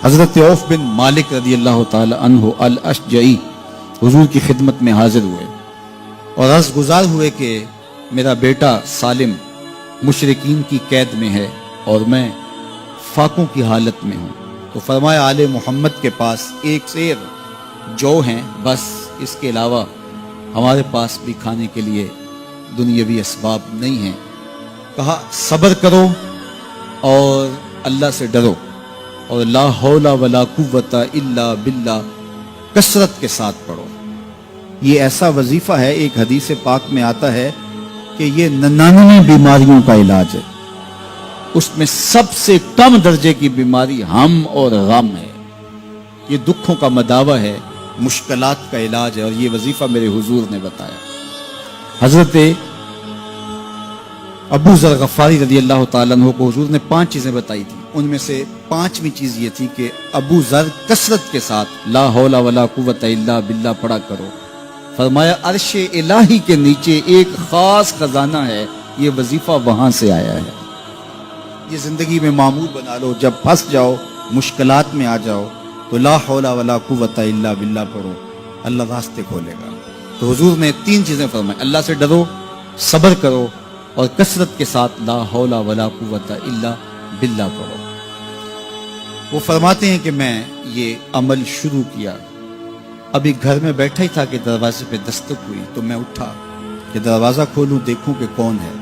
حضرت عوف بن مالک رضی اللہ تعالی عنہ الاشجعی حضور کی خدمت میں حاضر ہوئے اور عرض گزار ہوئے کہ میرا بیٹا سالم مشرکین کی قید میں ہے اور میں فاقوں کی حالت میں ہوں. تو فرمایا آل محمد کے پاس ایک سیر جو ہیں، بس اس کے علاوہ ہمارے پاس بھی کھانے کے لیے دنیاوی اسباب نہیں ہیں. کہا صبر کرو اور اللہ سے ڈرو اور لا حول ولا قوت الا باللہ کثرت کے ساتھ پڑھو. یہ ایسا وظیفہ ہے، ایک حدیث پاک میں آتا ہے کہ یہ 99 بیماریوں کا علاج ہے. اس میں سب سے کم درجے کی بیماری ہم اور غم ہے. یہ دکھوں کا مداوع ہے، مشکلات کا علاج ہے، اور یہ وظیفہ میرے حضور نے بتایا. حضرت ابو ذر غفاری رضی اللہ تعالیٰ عنہ کو حضور نے 5 چیزیں بتائی تھی. ان میں سے 5ویں چیز یہ تھی کہ ابو ذر کثرت کے ساتھ لا حول ولا قوت الا باللہ پڑھا کرو. فرمایا عرش الہی کے نیچے ایک خاص خزانہ ہے، یہ وظیفہ وہاں سے آیا ہے. یہ زندگی میں معمول بنا لو. جب پھنس جاؤ، مشکلات میں آ جاؤ تو لا حول ولا قوت الا باللہ پڑھو، اللہ راستے کھولے گا. تو حضور نے 3 چیزیں فرمائی: اللہ سے ڈرو، صبر کرو اور کثرت کے ساتھ لا حول ولا قوت الا باللہ پڑھو. وہ فرماتے ہیں کہ میں یہ عمل شروع کیا، ابھی گھر میں بیٹھا ہی تھا کہ دروازے پہ دستک ہوئی. تو میں اٹھا کہ دروازہ کھولوں دیکھوں کہ کون ہے.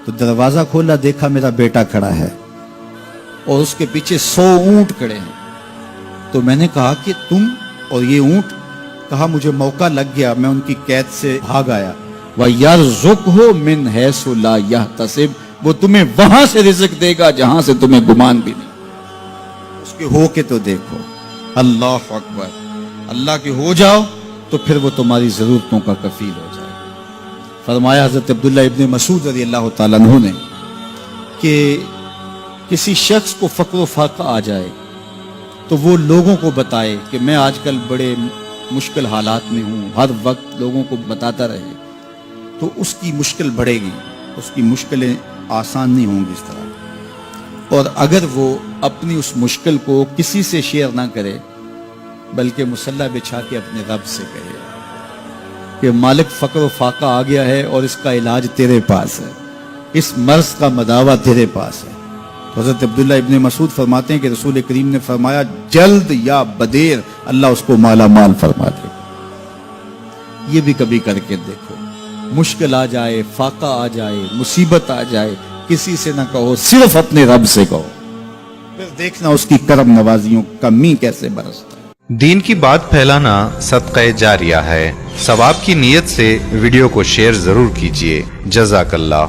تو دروازہ کھولا، دیکھا میرا بیٹا کھڑا ہے اور اس کے پیچھے 100 اونٹ کھڑے ہیں. تو میں نے کہا کہ تم اور یہ اونٹ؟ کہا مجھے موقع لگ گیا، میں ان کی قید سے بھاگ آیا. وَيَرْزُقْهُ مِنْ حَيْثُ لَا يَحْتَسِبُ، وہ تمہیں وہاں سے رزق دے گا جہاں سے تمہیں گمان بھی نہیں. اس کے ہو کے تو دیکھو. اللہ اکبر. اللہ کے ہو جاؤ تو پھر وہ تمہاری ضرورتوں کا کفیل ہو جائے. فرمایا حضرت عبداللہ ابن مسعود رضی اللہ تعالیٰ عنہ نے کہ کسی شخص کو فقر و فاقہ آ جائے تو وہ لوگوں کو بتائے کہ میں آج کل بڑے مشکل حالات میں ہوں، ہر وقت لوگوں کو بتاتا رہے تو اس کی مشکل بڑھے گی، اس کی مشکلیں آسان نہیں ہوں گی اس طرح. اور اگر وہ اپنی اس مشکل کو کسی سے شیئر نہ کرے بلکہ مصلی بچھا کے اپنے رب سے کہے کہ مالک فقر و فاقہ آ گیا ہے اور اس کا علاج تیرے پاس ہے، اس مرض کا مداوع تیرے پاس ہے. حضرت عبداللہ ابن مسعود فرماتے ہیں کہ رسول کریم نے فرمایا جلد یا بدیر اللہ اس کو مالا مال فرما دے. یہ بھی کبھی کر کے دیکھو. مشکل آ جائے، فاقہ آ جائے، مصیبت آ جائے، کسی سے نہ کہو، صرف اپنے رب سے کہو، پھر دیکھنا اس کی کرم نوازیوں کا می کیسے برستا ہے. دین کی بات پھیلانا صدقہ جاریہ ہے. ثواب کی نیت سے ویڈیو کو شیئر ضرور کیجیے. جزاک اللہ.